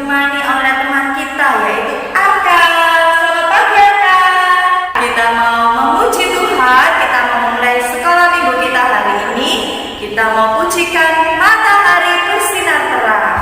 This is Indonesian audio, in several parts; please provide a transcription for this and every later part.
ditemani oleh teman kita yaitu Arka. Selamat pagi Arka. Kita mau memuji Tuhan, kita mau memulai sekolah minggu kita hari ini. Kita mau pujikan matahari bersinar terang.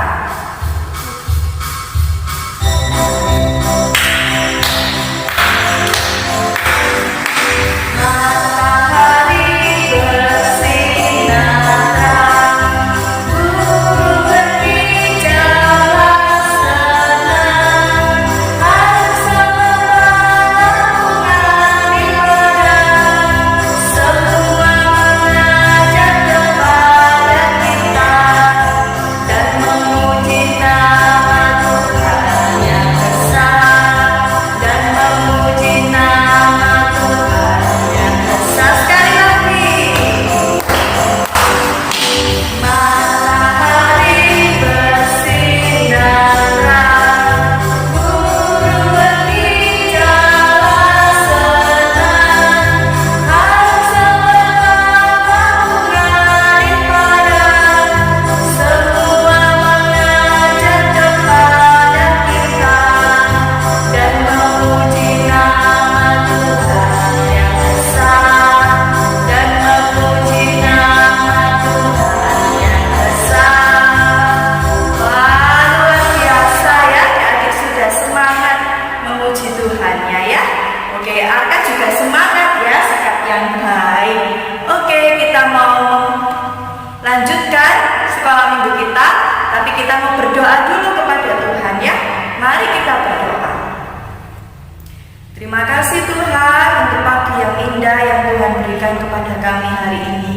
Terima kasih Tuhan untuk pagi yang indah yang Tuhan berikan kepada kami hari ini.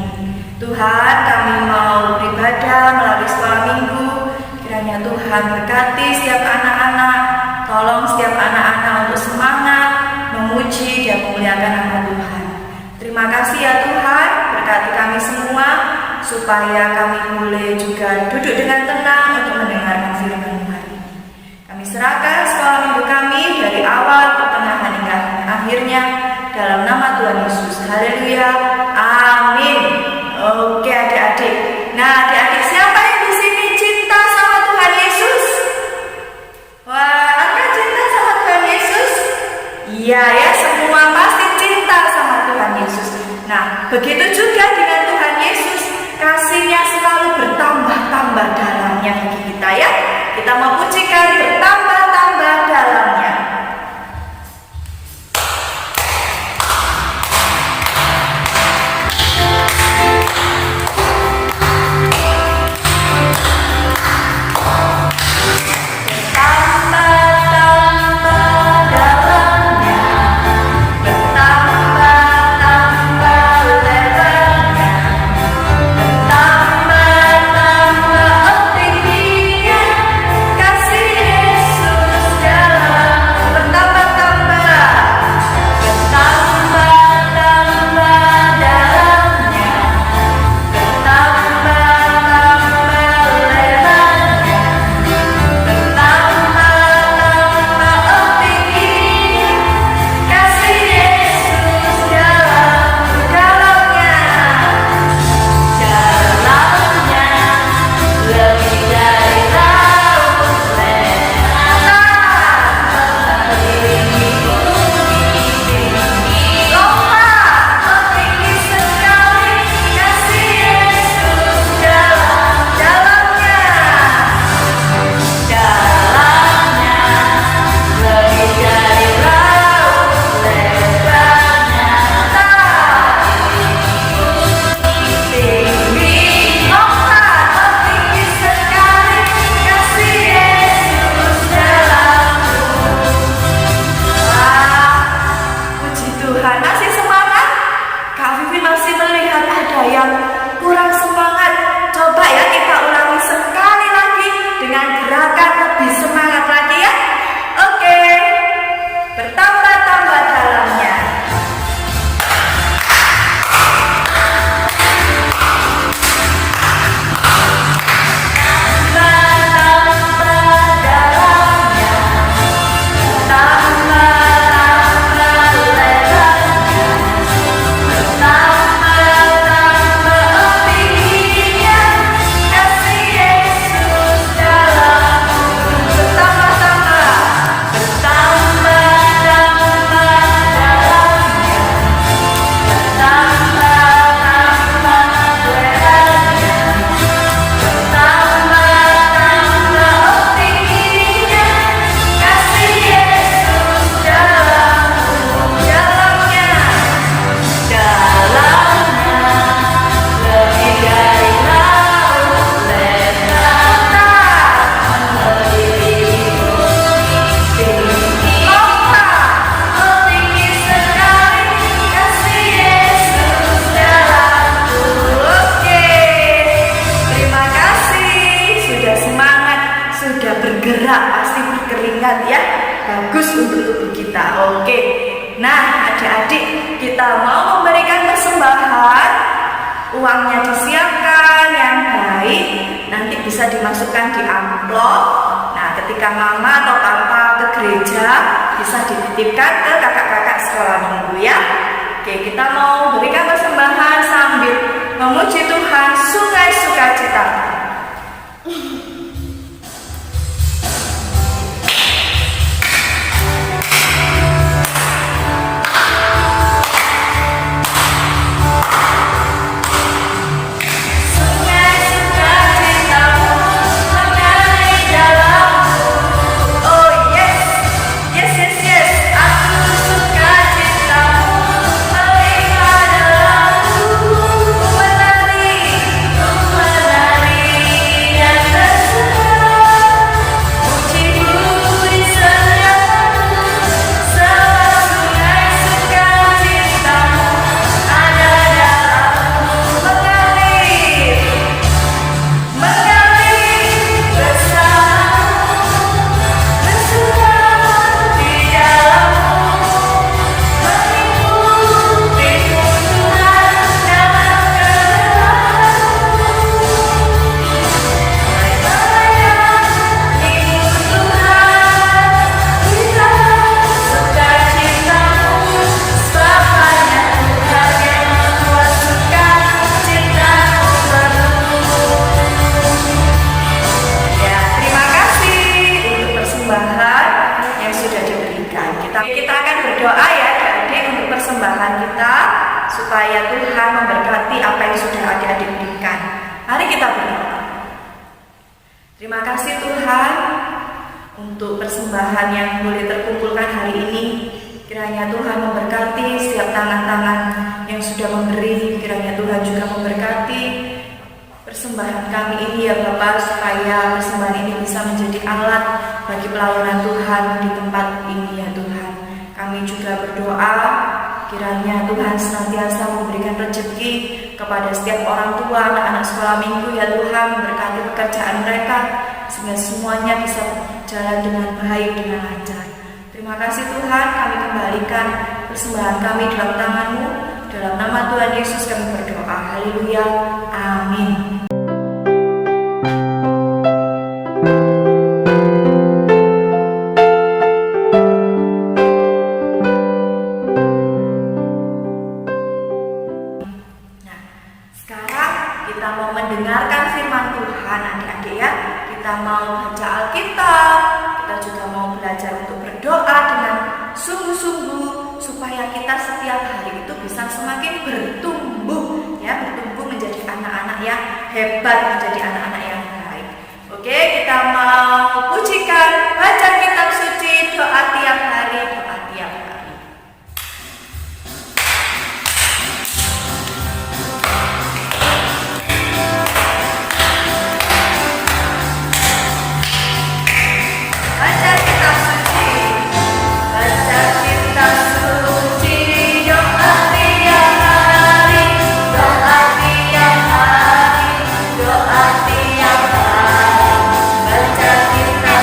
Tuhan, kami mau beribadah melalui sekolah minggu. Kiranya Tuhan berkati setiap anak-anak. Tolong setiap anak-anak untuk semangat memuji dan memuliakan nama Tuhan. Terima kasih ya Tuhan, berkati kami semua supaya kami boleh juga duduk dengan tenang untuk mendengarkan firman-Mu hari ini. Kami serahkan sekolah minggu kami dari awal, pertengahan hingga akhirnya dalam nama Tuhan Yesus. Haleluya. Amin. Oke adik-adik. Nah adik-adik, siapa yang di sini cinta sama Tuhan Yesus? Wah, Anda cinta sama Tuhan Yesus? Iya ya, semua pasti cinta sama Tuhan Yesus. Nah, begitu juga dengan Tuhan Yesus. Kasihnya selalu bertambah-tambah dalamnya bagi kita ya. Kita mau pujikan bertambah-tambah dalamnya. Bertambah-tambah dalamnya. pasti berkeringat ya. Bagus untuk tubuh kita. Oke. Nah, adik-adik, kita mau memberikan persembahan. Uangnya disiapkan yang baik, nanti bisa dimasukkan di amplop. Nah, ketika mama atau papa ke gereja, bisa dititipkan ke kakak-kakak sekolah minggu ya. Oke, kita mau berikan persembahan sambil memuji Tuhan, Sungai Sukacita. Kita akan berdoa ya adik-adik untuk persembahan kita supaya Tuhan memberkati apa yang sudah adik-adik berikan. Mari kita berdoa. Terima kasih Tuhan untuk persembahan yang boleh terkumpulkan hari ini. Kiranya Tuhan memberkati setiap tangan-tangan yang sudah memberi. Kiranya Tuhan juga memberkati persembahan kami ini ya Bapak, supaya persembahan ini bisa menjadi alat bagi pelayanan Tuhan di tempat ini ya Tuhan. Kami juga berdoa kiranya Tuhan senantiasa memberikan rezeki kepada setiap orang tua, anak-anak sekolah minggu ya Tuhan, memberkati pekerjaan mereka sehingga semuanya bisa jalan dengan baik, dengan lancar. Terima kasih Tuhan, kami kembalikan persembahan kami dalam tangan-Mu. Dalam nama Tuhan Yesus kami berdoa. Haleluya. Amin. Kita mau mendengarkan firman Tuhan adik-adik ya. Kita mau baca Alkitab. Kita juga mau belajar untuk berdoa dengan sungguh-sungguh supaya kita setiap hari itu bisa semakin bertumbuh ya, bertumbuh menjadi anak-anak yang hebat, menjadi anak-anak yang baik. Oke, kita mau pujikan, baca kitab suci, doa tiap hari, doa tiap hari. Kita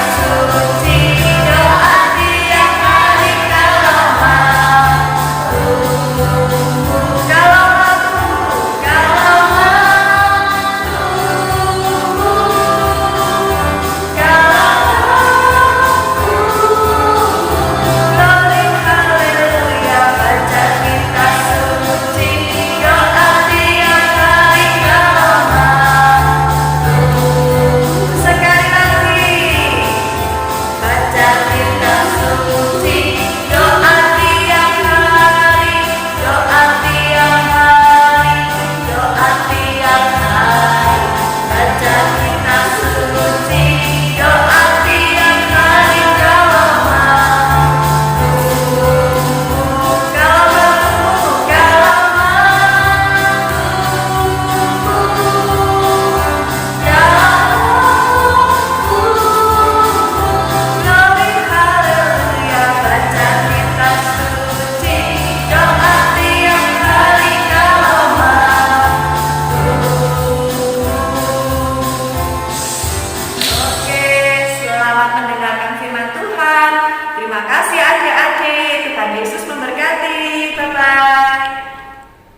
Terima kasih adik-adik. Tuhan Yesus memberkati. Bye-bye.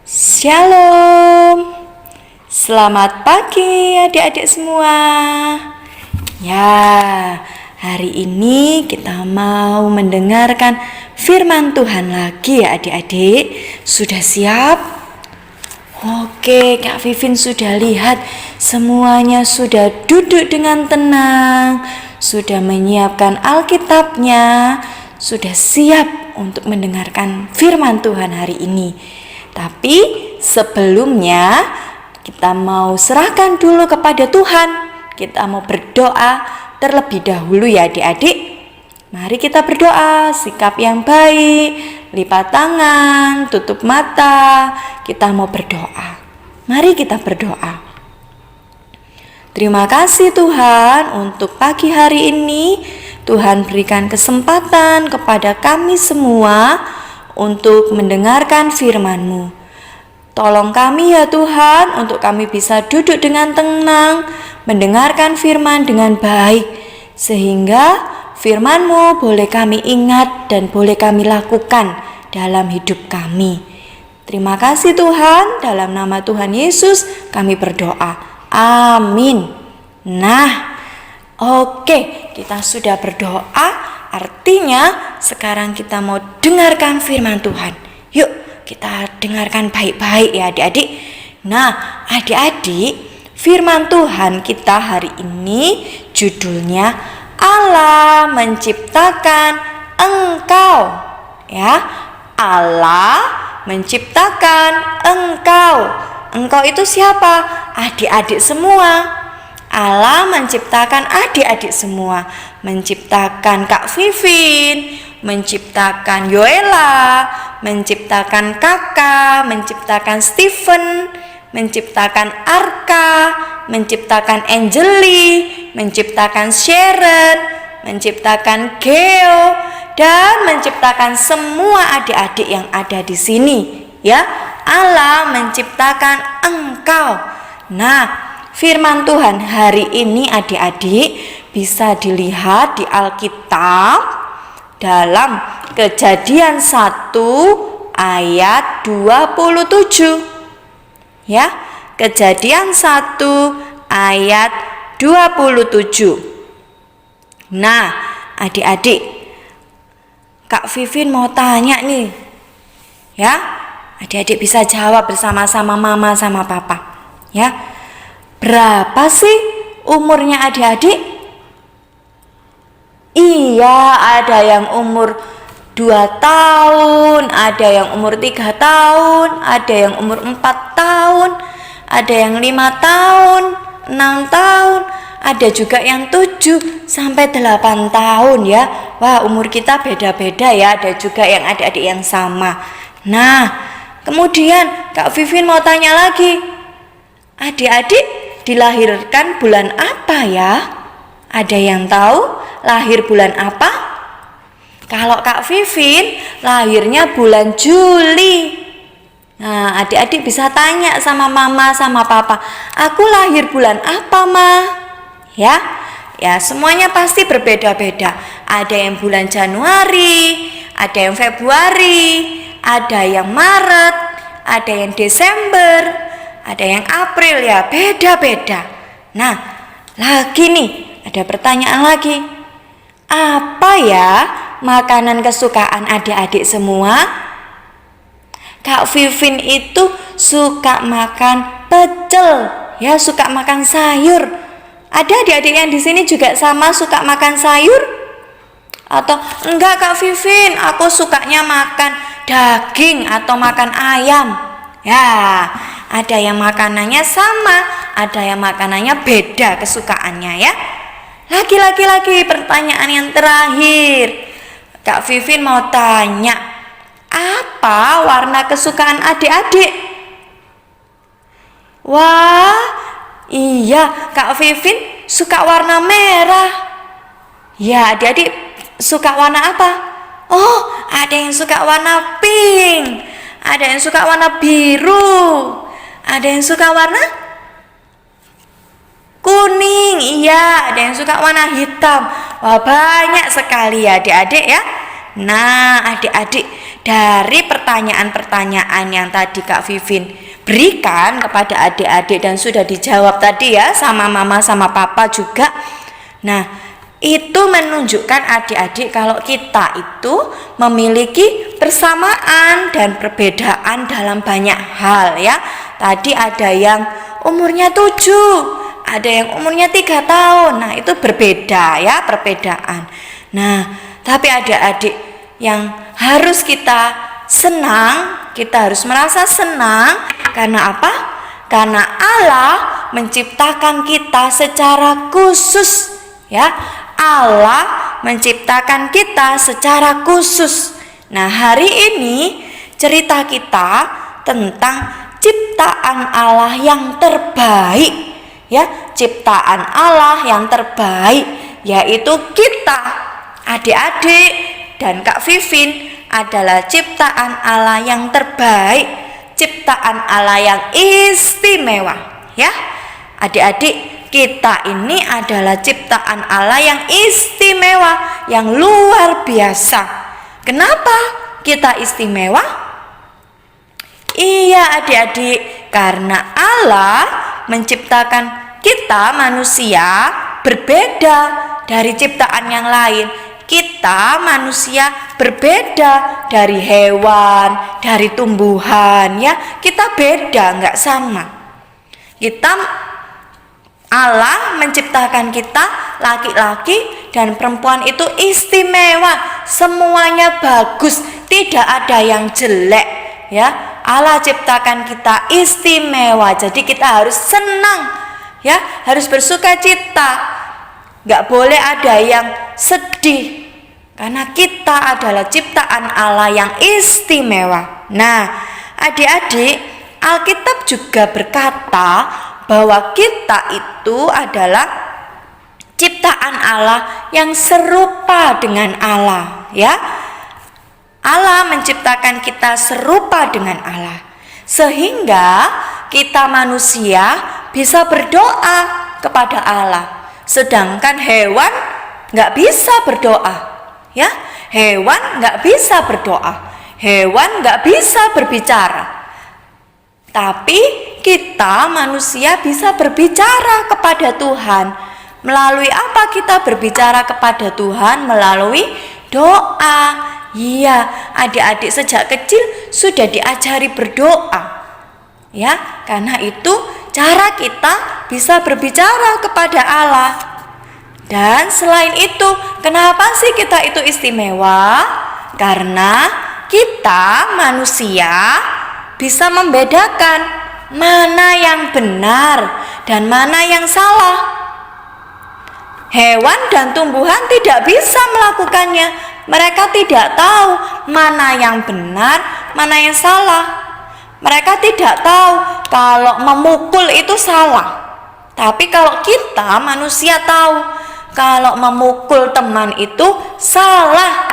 Shalom. Selamat pagi adik-adik semua. Ya, hari ini kita mau mendengarkan firman Tuhan lagi ya adik-adik. Sudah siap? Oke, Kak Vivin sudah lihat semuanya sudah duduk dengan tenang, sudah menyiapkan Alkitabnya, sudah siap untuk mendengarkan firman Tuhan hari ini. Tapi sebelumnya kita mau serahkan dulu kepada Tuhan. Kita mau berdoa terlebih dahulu ya adik-adik. Mari kita berdoa, sikap yang baik, lipat tangan, tutup mata. Kita mau berdoa. Mari kita berdoa. Terima kasih Tuhan untuk pagi hari ini. Tuhan berikan kesempatan kepada kami semua untuk mendengarkan firman-Mu. Tolong kami ya Tuhan untuk kami bisa duduk dengan tenang, mendengarkan firman dengan baik, sehingga firman-Mu boleh kami ingat dan boleh kami lakukan dalam hidup kami. Terima kasih Tuhan, dalam nama Tuhan Yesus kami berdoa. Amin. Nah, oke, kita sudah berdoa, artinya sekarang kita mau dengarkan firman Tuhan. Yuk, kita dengarkan baik-baik ya adik-adik. Nah, adik-adik, firman Tuhan kita hari ini judulnya Allah menciptakan engkau. Ya, Allah menciptakan engkau. Engkau itu siapa? Adik-adik semua. Allah menciptakan adik-adik semua. Menciptakan Kak Vivin, menciptakan Yoela, menciptakan Kakak, menciptakan Stephen, menciptakan Arka, menciptakan Angeli, menciptakan Sharon, menciptakan Geo, dan menciptakan semua adik-adik yang ada di sini. Ya, Allah menciptakan engkau. Nah, firman Tuhan hari ini adik-adik bisa dilihat di Alkitab dalam Kejadian 1 ayat 27. Ya, Kejadian 1 ayat 27. Nah, adik-adik, Kak Vivin mau tanya nih. Ya, adik-adik bisa jawab bersama-sama mama sama papa. Ya, berapa sih umurnya adik-adik? Iya, ada yang umur 2 tahun, ada yang umur 3 tahun, ada yang umur 4 tahun, ada yang 5 tahun, 6 tahun, ada juga yang 7 sampai 8 tahun ya. Wah, umur kita beda-beda ya, ada juga yang adik-adik yang sama. Nah, kemudian Kak Vivin mau tanya lagi. Adik-adik dilahirkan bulan apa ya? Ada yang tahu lahir bulan apa? Kalau Kak Vivin lahirnya bulan Juli. Nah, adik-adik bisa tanya sama mama sama papa, aku lahir bulan apa ma? Ya, semuanya pasti berbeda-beda. Ada yang bulan Januari, ada yang Februari, ada yang Maret, ada yang Desember, ada yang April ya, beda-beda. Nah, lagi nih, ada pertanyaan lagi. Apa ya makanan kesukaan adik-adik semua? Kak Vivin itu suka makan pecel, ya, suka makan sayur. Ada adik-adik yang di sini juga sama suka makan sayur? Atau enggak Kak Vivin, aku sukanya makan daging atau makan ayam. Ya, ada yang makanannya sama, ada yang makanannya beda kesukaannya ya. Lagi pertanyaan yang terakhir. Kak Vivin mau tanya, apa warna kesukaan adik-adik? Wah, iya, Kak Vivin suka warna merah. Ya, adik-adik suka warna apa? Oh, ada yang suka warna pink, ada yang suka warna biru, ada yang suka warna kuning. Iya, ada yang suka warna hitam. Wah, banyak sekali ya adik-adik ya. Nah, adik-adik, dari pertanyaan-pertanyaan yang tadi Kak Vivin berikan kepada adik-adik dan sudah dijawab tadi ya sama mama sama papa juga. Nah, itu menunjukkan adik-adik kalau kita itu memiliki persamaan dan perbedaan dalam banyak hal ya. Tadi ada yang umurnya 7, ada yang umurnya 3 tahun. Nah, itu berbeda ya, perbedaan. Nah, tapi adik-adik yang harus kita senang, kita harus merasa senang. Karena apa? Karena Allah menciptakan kita secara khusus ya. Allah menciptakan kita secara khusus. Nah, hari ini cerita kita tentang ciptaan Allah yang terbaik ya, ciptaan Allah yang terbaik yaitu kita. Adik-adik dan Kak Vivin adalah ciptaan Allah yang terbaik, ciptaan Allah yang istimewa ya. Adik-adik, kita ini adalah ciptaan Allah yang istimewa, yang luar biasa. Kenapa kita istimewa? Iya adik-adik, karena Allah menciptakan kita manusia berbeda dari ciptaan yang lain. Kita manusia berbeda dari hewan, dari tumbuhan ya. Kita beda, nggak sama. Allah menciptakan kita laki-laki dan perempuan itu istimewa. Semuanya bagus, tidak ada yang jelek ya. Allah ciptakan kita istimewa. Jadi kita harus senang ya, harus bersuka cita. Gak boleh ada yang sedih, karena kita adalah ciptaan Allah yang istimewa. Nah, adik-adik, Alkitab juga berkata bahwa kita itu adalah ciptaan Allah yang serupa dengan Allah ya. Allah menciptakan kita serupa dengan Allah, sehingga kita manusia bisa berdoa kepada Allah. Sedangkan hewan nggak bisa berdoa ya. Hewan nggak bisa berdoa, hewan nggak bisa berbicara. Tapi kita manusia bisa berbicara kepada Tuhan. Melalui apa kita berbicara kepada Tuhan? Melalui doa. Iya, adik-adik sejak kecil sudah diajari berdoa ya. Karena itu cara kita bisa berbicara kepada Allah. Dan selain itu, kenapa sih kita itu istimewa? Karena kita manusia bisa membedakan mana yang benar dan mana yang salah. Hewan dan tumbuhan tidak bisa melakukannya. Mereka tidak tahu mana yang benar, mana yang salah. Mereka tidak tahu kalau memukul itu salah. Tapi kalau kita manusia tahu kalau memukul teman itu salah.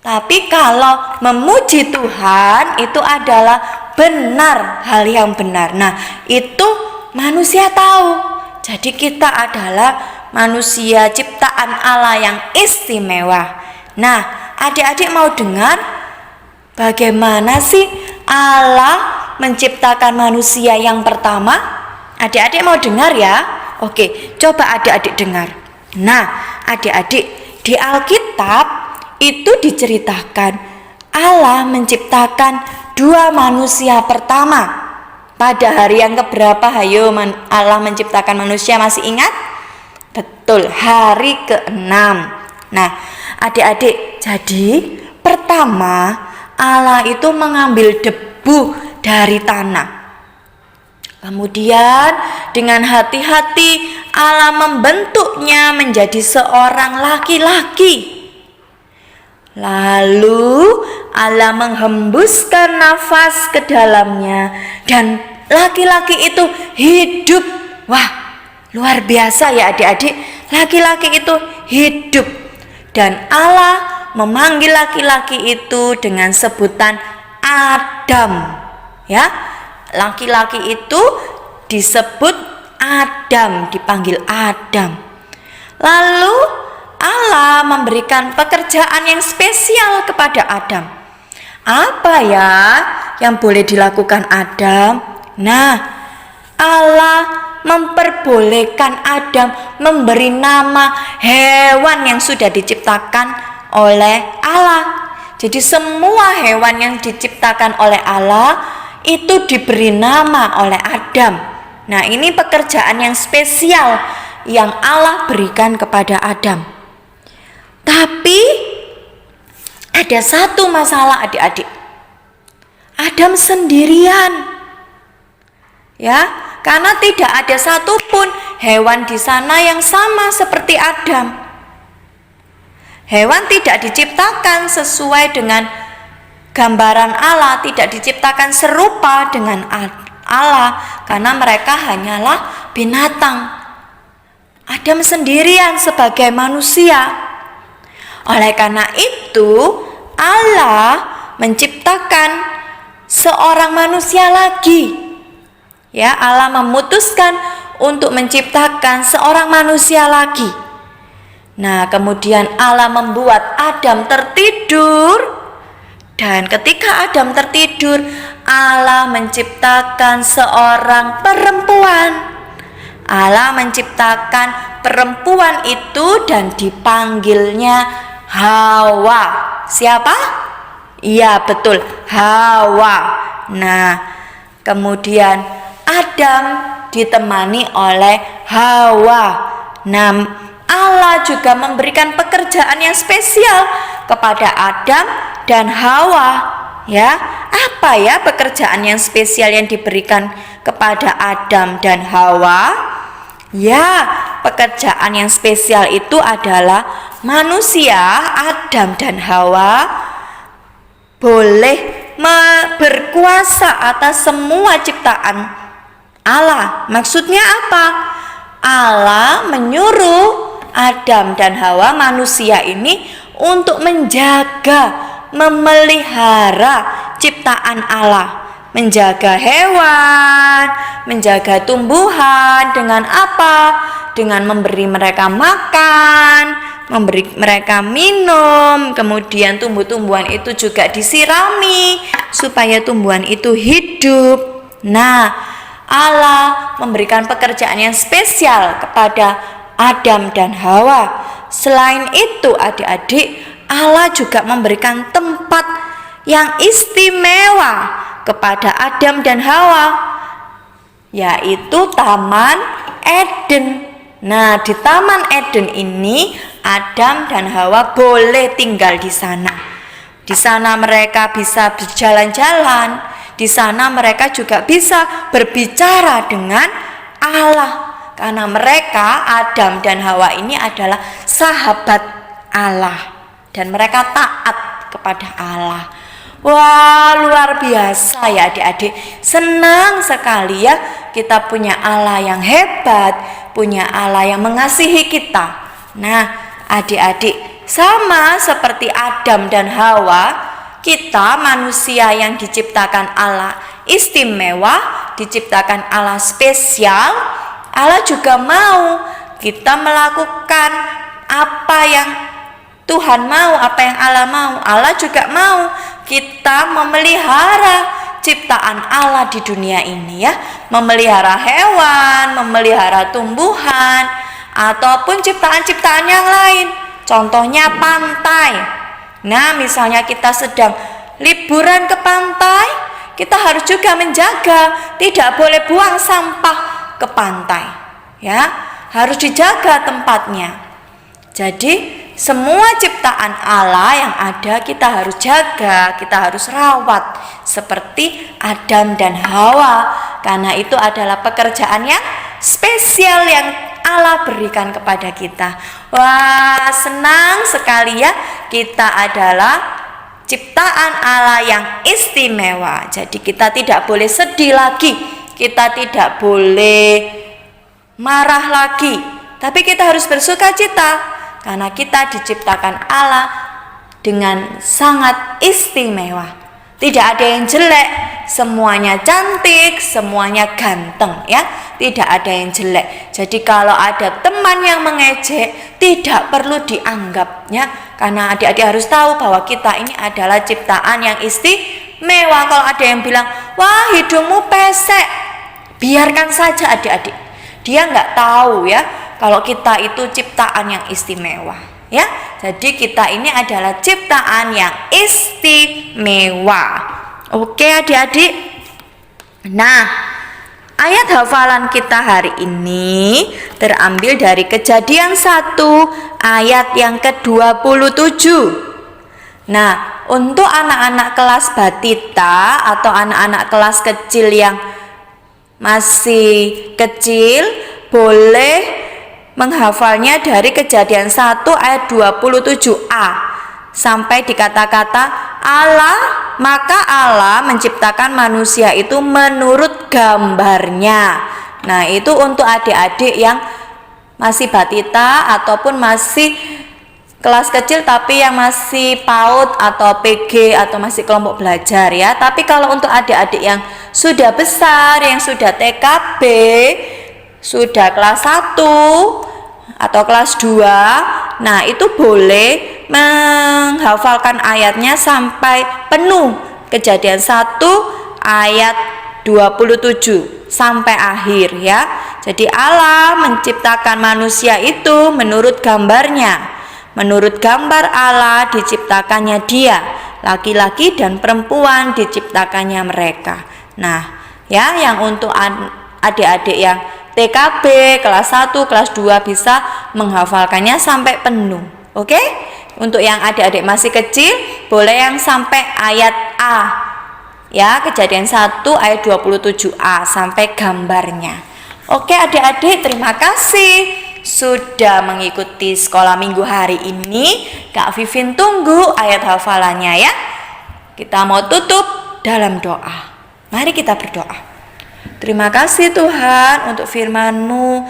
Tapi kalau memuji Tuhan itu adalah benar, hal yang benar. Nah, itu manusia tahu. Jadi kita adalah manusia ciptaan Allah yang istimewa. Nah, adik-adik mau dengar bagaimana sih Allah menciptakan manusia yang pertama? Adik-adik mau dengar ya? Oke, coba adik-adik dengar. Nah, adik-adik, di Alkitab itu diceritakan Allah menciptakan 2 manusia pertama. Pada hari yang keberapa hayo Allah menciptakan manusia, masih ingat? Betul, hari ke-6. Nah, adik-adik, jadi pertama Allah itu mengambil debu dari tanah. Kemudian dengan hati-hati Allah membentuknya menjadi seorang laki-laki. Lalu Allah menghembuskan nafas ke dalamnya dan laki-laki itu hidup. Wah, luar biasa ya adik-adik. Laki-laki itu hidup. Dan Allah memanggil laki-laki itu dengan sebutan Adam. Ya, laki-laki itu disebut Adam, dipanggil Adam. Lalu Allah memberikan pekerjaan yang spesial kepada Adam. Apa ya yang boleh dilakukan Adam? Nah, Allah memperbolehkan Adam memberi nama hewan yang sudah diciptakan oleh Allah. Jadi semua hewan yang diciptakan oleh Allah itu diberi nama oleh Adam. Nah, ini pekerjaan yang spesial yang Allah berikan kepada Adam. Tapi ada satu masalah adik-adik. Adam sendirian. Ya, karena tidak ada satupun hewan di sana yang sama seperti Adam. Hewan tidak diciptakan sesuai dengan gambaran Allah, tidak diciptakan serupa dengan Allah, karena mereka hanyalah binatang. Adam sendirian sebagai manusia. Oleh karena itu, Allah menciptakan seorang manusia lagi. Ya, Allah memutuskan untuk menciptakan seorang manusia lagi. Nah, kemudian Allah membuat Adam tertidur, dan ketika Adam tertidur, Allah menciptakan seorang perempuan. Allah menciptakan perempuan itu dan dipanggilnya Hawa. Siapa? Iya, betul, Hawa. Nah, kemudian Adam ditemani oleh Hawa. Nah, Allah juga memberikan pekerjaan yang spesial kepada Adam dan Hawa. Ya, apa ya pekerjaan yang spesial yang diberikan kepada Adam dan Hawa? Ya, pekerjaan yang spesial itu adalah manusia, Adam dan Hawa, boleh berkuasa atas semua ciptaan Allah. Maksudnya apa? Allah menyuruh Adam dan Hawa, manusia ini, untuk menjaga, memelihara ciptaan Allah, menjaga hewan, menjaga tumbuhan. Dengan apa? Dengan memberi mereka makan, memberi mereka minum, kemudian tumbuh-tumbuhan itu juga disirami supaya tumbuhan itu hidup. Nah, Allah memberikan pekerjaan yang spesial kepada Adam dan Hawa. Selain itu, adik-adik, Allah juga memberikan tempat yang istimewa kepada Adam dan Hawa, yaitu Taman Eden. Nah, di Taman Eden ini Adam dan Hawa boleh tinggal di sana. Di sana mereka bisa berjalan-jalan. Di sana mereka juga bisa berbicara dengan Allah. Karena mereka, Adam dan Hawa ini adalah sahabat Allah, dan mereka taat kepada Allah. Wah, luar biasa ya adik-adik. Senang sekali ya kita punya Allah yang hebat, punya Allah yang mengasihi kita. Nah, adik-adik, sama seperti Adam dan Hawa, kita manusia yang diciptakan Allah istimewa, diciptakan Allah spesial. Allah juga mau kita melakukan apa yang Tuhan mau, apa yang Allah mau. Allah juga mau kita memelihara ciptaan Allah di dunia ini ya, memelihara hewan, memelihara tumbuhan, ataupun ciptaan-ciptaan yang lain. Contohnya pantai. Nah, misalnya kita sedang liburan ke pantai, kita harus juga menjaga, tidak boleh buang sampah ke pantai, ya, harus dijaga tempatnya. Jadi semua ciptaan Allah yang ada kita harus jaga, kita harus rawat seperti Adam dan Hawa, karena itu adalah pekerjaan yang spesial yang Allah berikan kepada kita. Wah, senang sekali ya, kita adalah ciptaan Allah yang istimewa. Jadi kita tidak boleh sedih lagi, kita tidak boleh marah lagi, tapi kita harus bersuka cita karena kita diciptakan Allah dengan sangat istimewa. Tidak ada yang jelek, semuanya cantik, semuanya ganteng ya. Tidak ada yang jelek. Jadi kalau ada teman yang mengejek, tidak perlu dianggap ya. Karena adik-adik harus tahu bahwa kita ini adalah ciptaan yang istimewa. Kalau ada yang bilang, wah hidungmu pesek, biarkan saja adik-adik. Dia nggak tahu ya kalau kita itu ciptaan yang istimewa ya. Jadi kita ini adalah ciptaan yang istimewa. Oke adik-adik. Nah, ayat hafalan kita hari ini terambil dari Kejadian 1 ayat yang ke-27. Nah, untuk anak-anak kelas batita atau anak-anak kelas kecil yang masih kecil, boleh menghafalnya dari Kejadian 1 ayat 27a sampai di kata-kata Allah, maka Allah menciptakan manusia itu menurut gambarnya. Nah, itu untuk adik-adik yang masih batita ataupun masih kelas kecil tapi yang masih PAUD atau PG atau masih kelompok belajar ya. Tapi kalau untuk adik-adik yang sudah besar, yang sudah TKB, sudah kelas 1 atau kelas 2, nah itu boleh menghafalkan ayatnya sampai penuh. Kejadian 1 ayat 27 sampai akhir ya. Jadi Allah menciptakan manusia itu menurut gambarnya. Menurut gambar Allah diciptakannya dia, laki-laki dan perempuan diciptakannya mereka. Nah, ya yang untuk adik-adik yang TKB kelas 1, kelas 2 bisa menghafalkannya sampai penuh. Oke? Untuk yang adik-adik masih kecil boleh yang sampai ayat A. Ya, Kejadian 1 ayat 27a sampai gambarnya. Oke adik-adik, terima kasih sudah mengikuti sekolah minggu hari ini. Kak Vivin tunggu ayat hafalannya ya. Kita mau tutup dalam doa. Mari kita berdoa. Terima kasih Tuhan untuk firman-Mu.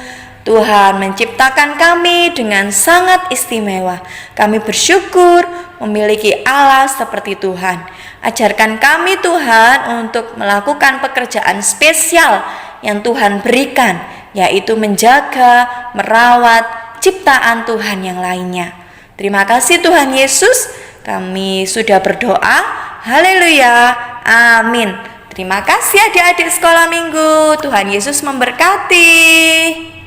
Tuhan menciptakan kami dengan sangat istimewa. Kami bersyukur memiliki Allah seperti Tuhan. Ajarkan kami Tuhan untuk melakukan pekerjaan spesial yang Tuhan berikan, yaitu menjaga, merawat ciptaan Tuhan yang lainnya. Terima kasih Tuhan Yesus, kami sudah berdoa. Haleluya, amin. Terima kasih adik-adik sekolah minggu. Tuhan Yesus memberkati.